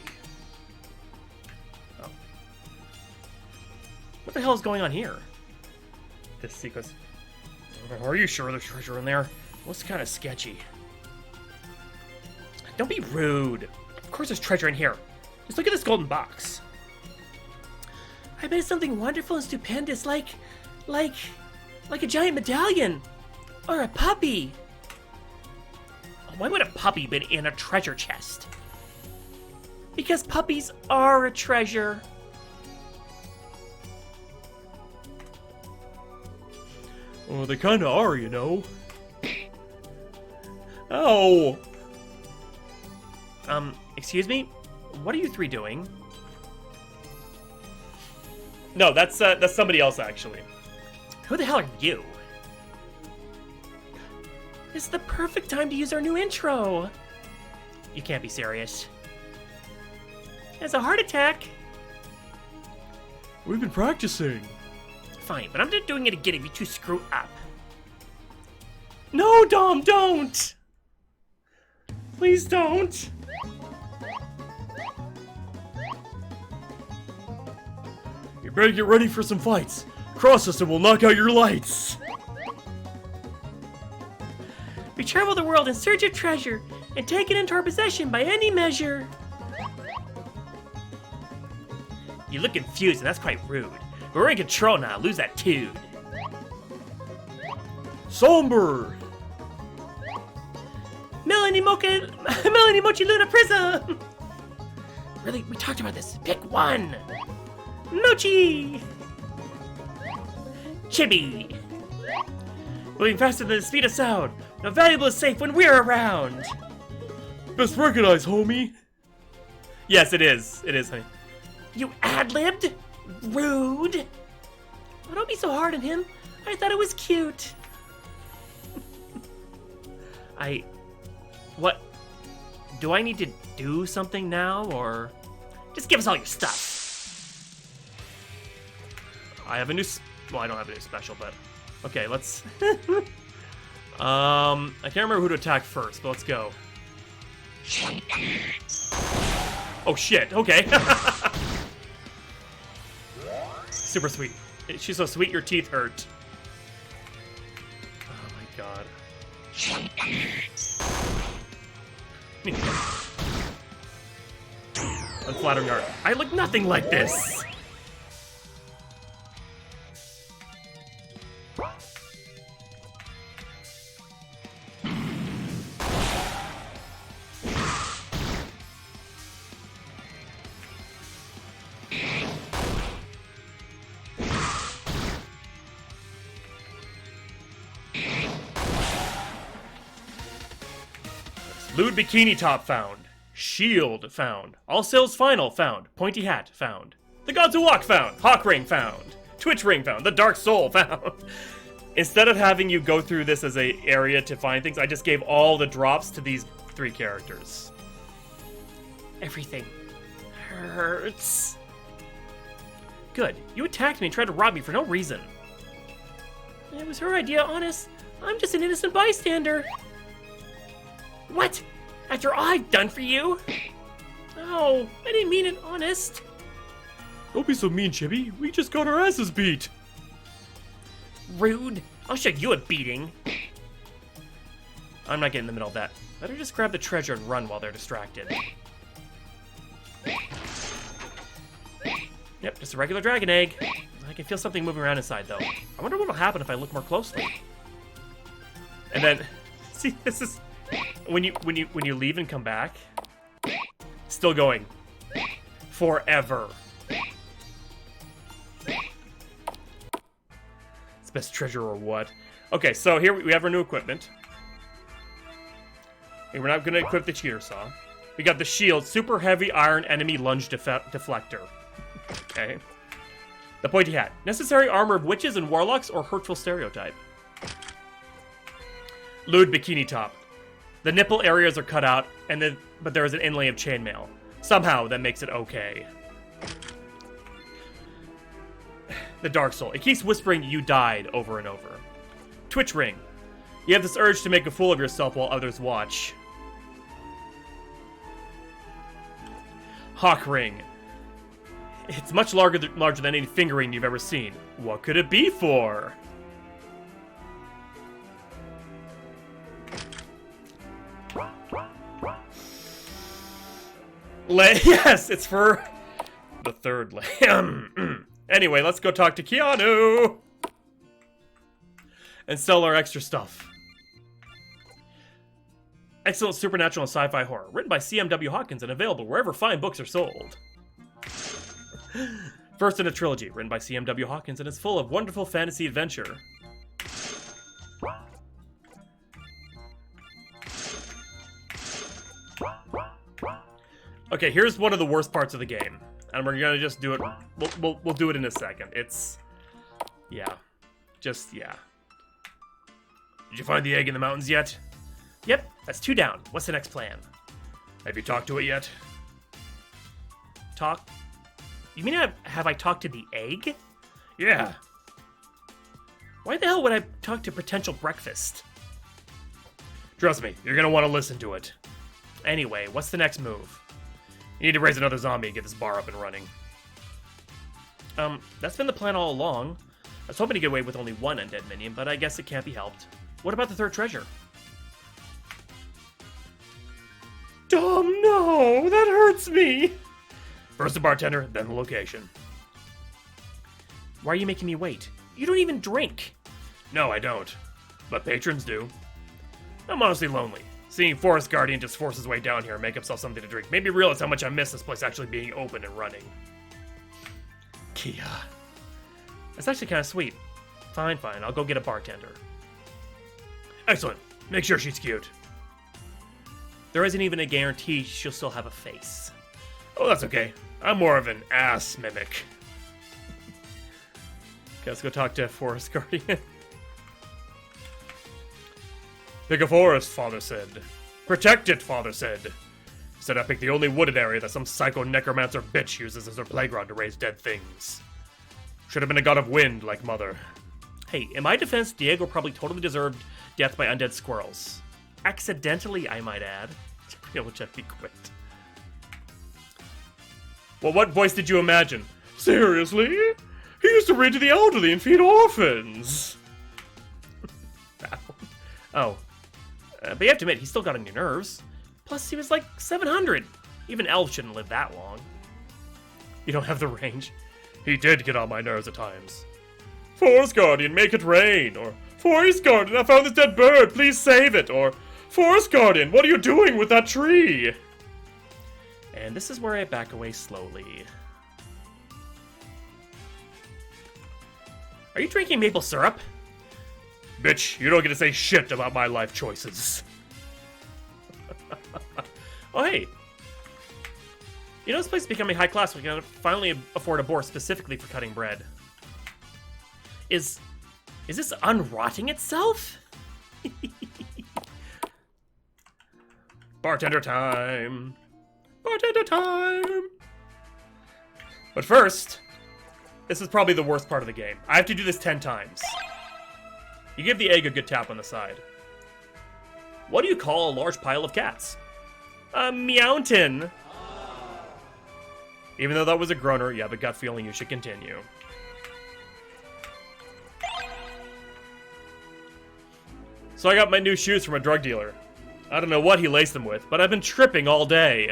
Oh. What the hell is going on here? This sequence. Are you sure there's treasure in there? Looks kind of sketchy. Don't be rude. Of course there's treasure in here. Just look at this golden box. I made something wonderful and stupendous, like a giant medallion, or a puppy. Why would a puppy be in a treasure chest? Because puppies are a treasure. Well, they kinda are, you know. Oh. Excuse me? What are you three doing? No, that's somebody else, actually. Who the hell are you? It's the perfect time to use our new intro. You can't be serious. It's a heart attack. We've been practicing. Fine, but I'm not doing it again if you two screw up. No, Dom, don't! Please don't. You better get ready for some fights. Cross us and we'll knock out your lights. We travel the world in search of treasure and take it into our possession by any measure. You look confused and that's quite rude. But we're in control now, lose that tude. Somber! Melanie Mochi Luna Prism! Really? We talked about this. Pick one! Mochi! Chibi! Moving faster than the speed of sound. No valuable is safe when we're around. Best recognized, homie. Yes, it is. It is, honey. You ad-libbed? Rude. Oh, don't be so hard on him. I thought it was cute. What? Do I need to do something now, or? Just give us all your stuff. I have a new, well, I don't have a new special, but okay, let's, I can't remember who to attack first, but let's go. Oh shit, okay. Super sweet. She's so sweet your teeth hurt. Oh my god. Unflattering art. I look nothing like this! Lewd bikini top found. Shield found. All sales final found. Pointy hat found. The Gods Who Walk found. Hawk ring found. Twitch ring found. The Dark Soul found. Instead of having you go through this as a area to find things, I just gave all the drops to these 3 characters. Everything hurts. Good. You attacked me and tried to rob me for no reason. It was her idea, honest. I'm just an innocent bystander. What? After all I've done for you? Oh, I didn't mean it, honest. Don't be so mean, Chibi. We just got our asses beat. Rude. I'll show you a beating. I'm not getting in the middle of that. Better just grab the treasure and run while they're distracted. Yep, just a regular dragon egg. I can feel something moving around inside, though. I wonder what'll happen if I look more closely. And then, see, this is when you leave and come back. Still going. Forever. It's best treasure or what? Okay, so here we have our new equipment. And we're not going to equip the cheater saw. We got the shield, super heavy iron enemy lunge deflector. Okay. The pointy hat, necessary armor of witches and warlocks or hurtful stereotype. Lewd bikini top. The nipple areas are cut out, but there is an inlay of chainmail. Somehow that makes it okay. The Dark Soul. It keeps whispering you died over and over. Twitch ring. You have this urge to make a fool of yourself while others watch. Hawk ring. It's much larger than any finger ring you've ever seen. What could it be for? Yes, it's for the third leg. Anyway, let's go talk to Keanu and sell our extra stuff. Excellent supernatural and sci-fi horror, written by CMW Hawkins and available wherever fine books are sold. First in a trilogy, written by CMW Hawkins and is full of wonderful fantasy adventure. Okay, here's one of the worst parts of the game, and we're gonna just do it. We'll do it in a second. It's, yeah, yeah. Did you find the egg in the mountains yet? Yep, that's 2 down. What's the next plan? Have you talked to it yet? Talk? You mean have I talked to the egg? Yeah. Why the hell would I talk to potential breakfast? Trust me, you're gonna want to listen to it. Anyway, what's the next move? You need to raise another zombie and get this bar up and running. That's been the plan all along. I was hoping to get away with only 1 undead minion, but I guess it can't be helped. What about the third treasure? Oh no, that hurts me! First the bartender, then the location. Why are you making me wait? You don't even drink! No, I don't. But patrons do. I'm honestly lonely. Seeing Forest Guardian just force his way down here and make himself something to drink made me realize how much I miss this place actually being open and running. Kia. That's actually kind of sweet. Fine, I'll go get a bartender. Excellent. Make sure she's cute. There isn't even a guarantee she'll still have a face. Oh, that's okay. I'm more of an ass mimic. Okay, let's go talk to Forest Guardian. Pick a forest, Father said. Protect it, Father said. Said I picked the only wooded area that some psycho necromancer bitch uses as her playground to raise dead things. Should have been a god of wind, like Mother. Hey, in my defense, Diego probably totally deserved death by undead squirrels. Accidentally, I might add. Which I'd be quit. Well, what voice did you imagine? Seriously? He used to read to the elderly and feed orphans. Oh. But you have to admit, he still got on your nerves. Plus, he was like 700. Even elves shouldn't live that long. You don't have the range. He did get on my nerves at times. Forest Guardian, make it rain. Or, Forest Guardian, I found this dead bird. Please save it. Or, Forest Guardian, what are you doing with that tree? And this is where I back away slowly. Are you drinking maple syrup? Bitch, you don't get to say shit about my life choices. Oh, hey. You know, this place is becoming high class. We can finally afford a boar specifically for cutting bread. Is this unrotting itself? Bartender time. Bartender time. But first, this is probably the worst part of the game. I have to do this 10 times. You give the egg a good tap on the side. What do you call a large pile of cats? A meowton. Even though that was a groaner, you have a gut feeling you should continue. So I got my new shoes from a drug dealer. I don't know what he laced them with, but I've been tripping all day.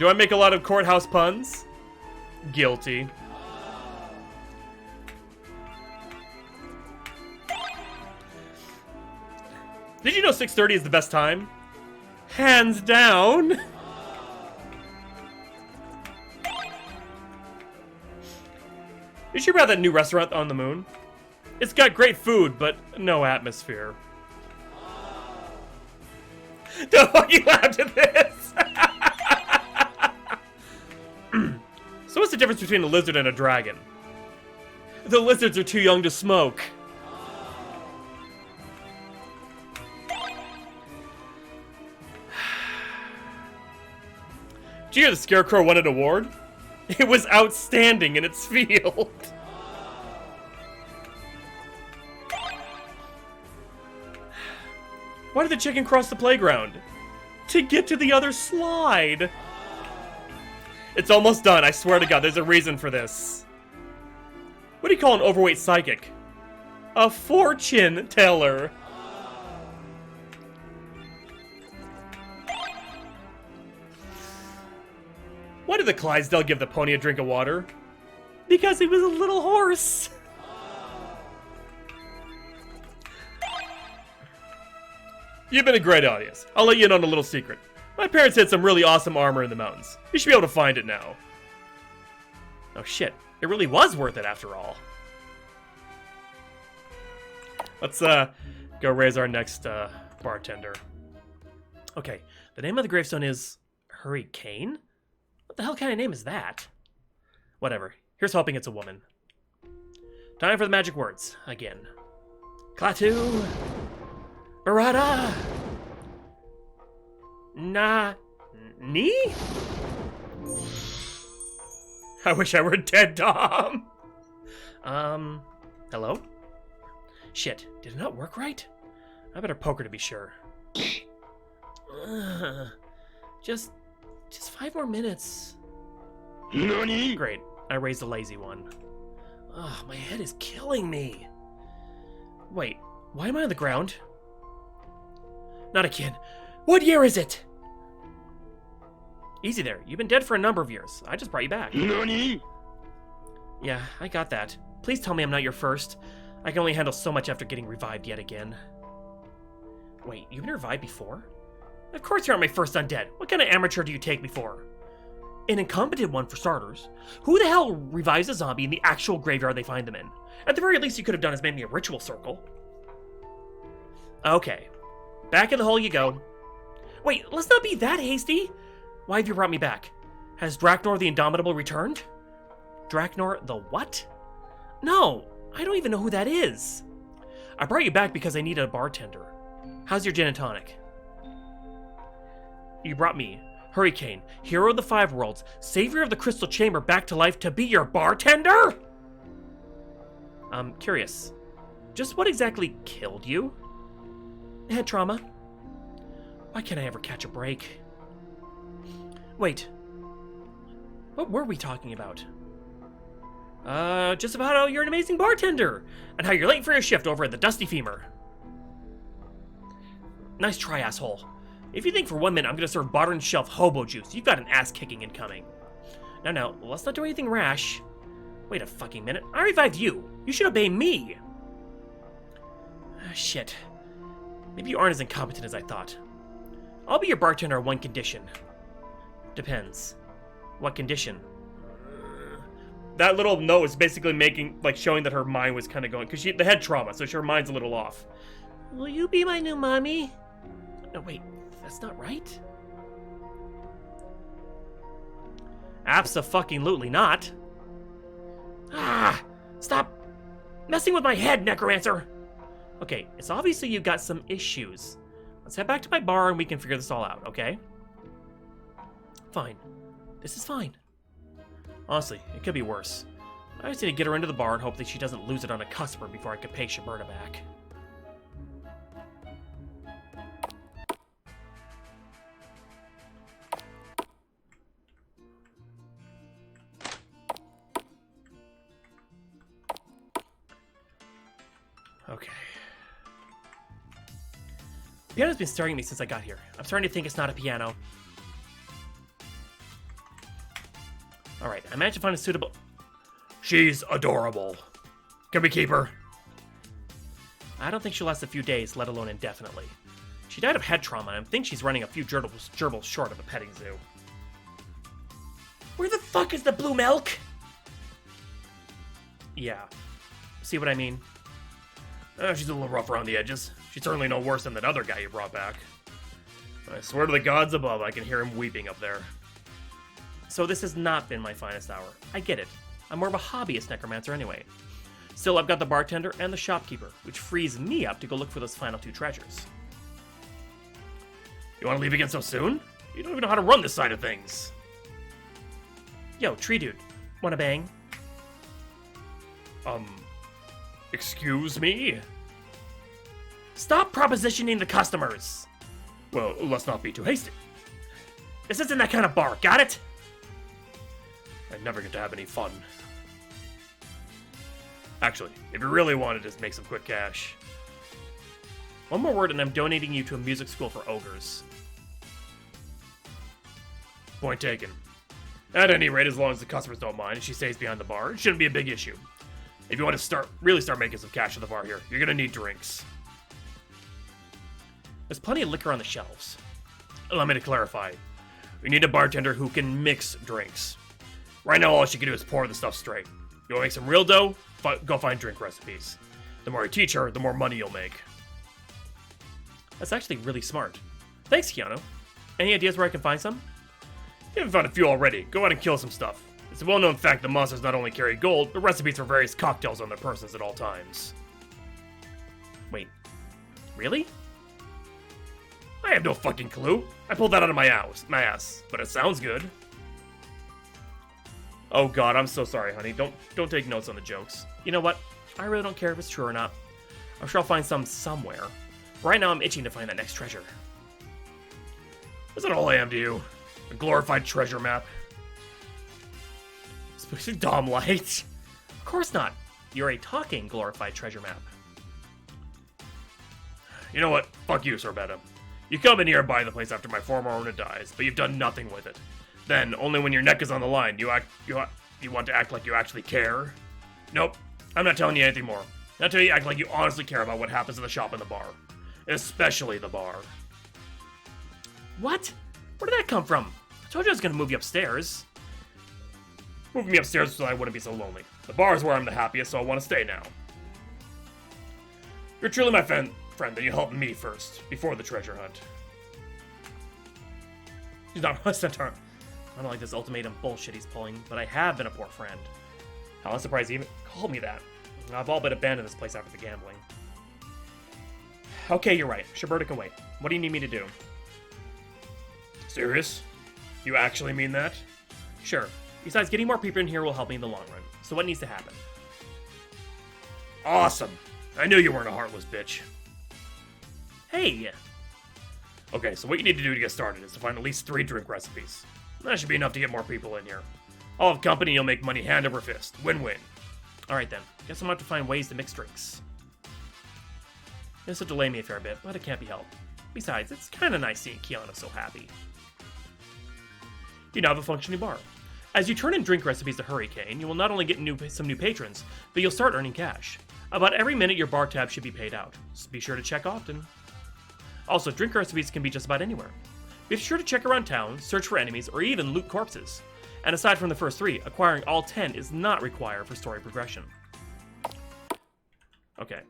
Do I make a lot of courthouse puns? Guilty. Did you know 6:30 is the best time? Hands down. You should about that new restaurant on the moon. It's got great food, but no atmosphere. The fuck you laughed at this? So what's the difference between a lizard and a dragon? The lizards are too young to smoke. Did you hear the Scarecrow won an award? It was outstanding in its field. Why did the chicken cross the playground? To get to the other slide. It's almost done, I swear to God, there's a reason for this. What do you call an overweight psychic? A fortune teller. Why did the Clydesdale give the pony a drink of water? Because he was a little horse. You've been a great audience. I'll let you in on a little secret. My parents had some really awesome armor in the mountains. You should be able to find it now. Oh shit, it really was worth it after all. Let's go raise our next bartender. Okay, the name of the gravestone is Hurricane? What the hell kind of name is that? Whatever, here's hoping it's a woman. Time for the magic words, again. Klaatu. Barada. Ni? I wish I were dead, Dom. Hello? Shit, did it not work right? I better poke her to be sure. Just 5 more minutes. Nani? Great, I raised a lazy one. Ugh, my head is killing me. Wait, why am I on the ground? Not again. What year is it? Easy there. You've been dead for a number of years. I just brought you back. Nani? Yeah, I got that. Please tell me I'm not your first. I can only handle so much after getting revived yet again. Wait, you've been revived before? Of course you aren't my first undead. What kind of amateur do you take me for? An incompetent one, for starters. Who the hell revives a zombie in the actual graveyard they find them in? At the very least you could have done is made me a ritual circle. Okay. Back in the hole you go. Wait, let's not be that hasty. Why have you brought me back? Has Draknor the Indomitable returned? Draknor the what? No, I don't even know who that is. I brought you back because I needed a bartender. How's your gin and tonic? You brought me, Hurricane, hero of the 5 worlds, savior of the Crystal Chamber, back to life to be your bartender? I'm curious. Just what exactly killed you? Head trauma. Why can't I ever catch a break? Wait. What were we talking about? Just about how you're an amazing bartender, and how you're late for your shift over at the Dusty Femur. Nice try, asshole. If you think for 1 minute I'm gonna serve bottom shelf hobo juice, you've got an ass kicking incoming. Now, let's not do anything rash. Wait a fucking minute. I revived you. You should obey me. Shit. Maybe you aren't as incompetent as I thought. I'll be your bartender on one condition. Depends. What condition? That little note is basically showing that her mind was kind of going, because the head trauma, so her mind's a little off. Will you be my new mommy? No, wait, that's not right. Abso-fucking-lutely not. Ah! Stop messing with my head, Necromancer! Okay, it's obviously you've got some issues. Let's head back to my bar and we can figure this all out, okay? Fine. This is fine. Honestly, it could be worse. I just need to get her into the bar and hope that she doesn't lose it on a customer before I can pay Sorbetta back. Okay. The piano's been staring at me since I got here. I'm starting to think it's not a piano. I managed to find a suitable... She's adorable. Can we keep her? I don't think she'll last a few days, let alone indefinitely. She died of head trauma, and I think she's running a few gerbils short of a petting zoo. Where the fuck is the blue milk? Yeah. See what I mean? She's a little rough around the edges. She's certainly no worse than that other guy you brought back. I swear to the gods above, I can hear him weeping up there. So this has not been my finest hour. I get it. I'm more of a hobbyist necromancer anyway. Still, I've got the bartender and the shopkeeper, which frees me up to go look for those final 2 treasures. You want to leave again so soon? You don't even know how to run this side of things. Yo, tree dude. Wanna bang? Excuse me? Stop propositioning the customers! Well, let's not be too hasty. This isn't that kind of bar, got it? I never get to have any fun. Actually, if you really want to just make some quick cash. One more word and I'm donating you to a music school for ogres. Point taken. At any rate, as long as the customers don't mind and she stays behind the bar, it shouldn't be a big issue. If you want to really start making some cash at the bar here, you're gonna need drinks. There's plenty of liquor on the shelves. Allow me to clarify. We need a bartender who can mix drinks. Right now, all she can do is pour the stuff straight. You want to make some real dough? Go find drink recipes. The more you teach her, the more money you'll make. That's actually really smart. Thanks, Keanu. Any ideas where I can find some? You haven't found a few already. Go out and kill some stuff. It's a well-known fact that monsters not only carry gold, but recipes for various cocktails on their persons at all times. Wait. Really? I have no fucking clue. I pulled that out of my ass, but it sounds good. Oh god, I'm so sorry, honey. Don't take notes on the jokes. You know what? I really don't care if it's true or not. I'm sure I'll find some somewhere. Right now, I'm itching to find that next treasure. Is that all I am to you? A glorified treasure map? Especially Dom Light. Of course not. You're a talking glorified treasure map. You know what? Fuck you, Sorbetta. You come in here and buy the place after my former owner dies, but you've done nothing with it. Then, only when your neck is on the line, you want to act like you actually care? Nope. I'm not telling you anything more. Not till you act like you honestly care about what happens in the shop and the bar. Especially the bar. What? Where did that come from? I told you I was gonna move you upstairs. Moving me upstairs so I wouldn't be so lonely. The bar is where I'm the happiest, so I want to stay now. You're truly my friend, then you helped me first, before the treasure hunt. He's not a centaur. I don't like this ultimatum bullshit he's pulling, but I have been a poor friend. Hell, I'm surprised he even called me that. I've all but abandoned this place after the gambling. Okay, you're right. Sorbetta can wait. What do you need me to do? Serious? You actually mean that? Sure. Besides, getting more people in here will help me in the long run. So what needs to happen? Awesome! I knew you weren't a heartless bitch. Hey! Okay, so what you need to do to get started is to find at least 3 drink recipes. That should be enough to get more people in here. I'll have company, you'll make money hand over fist. Win-win. Alright then. Guess I'm gonna have to find ways to mix drinks. This will delay me a fair bit, but it can't be helped. Besides, it's kinda nice seeing Keanu so happy. You now have a functioning bar. As you turn in drink recipes to Hurricane, you will not only get some new patrons, but you'll start earning cash. About every minute your bar tab should be paid out, so be sure to check often. Also, drink recipes can be just about anywhere. Be sure to check around town, search for enemies, or even loot corpses. And aside from the first 3, acquiring all 10 is not required for story progression. Okay.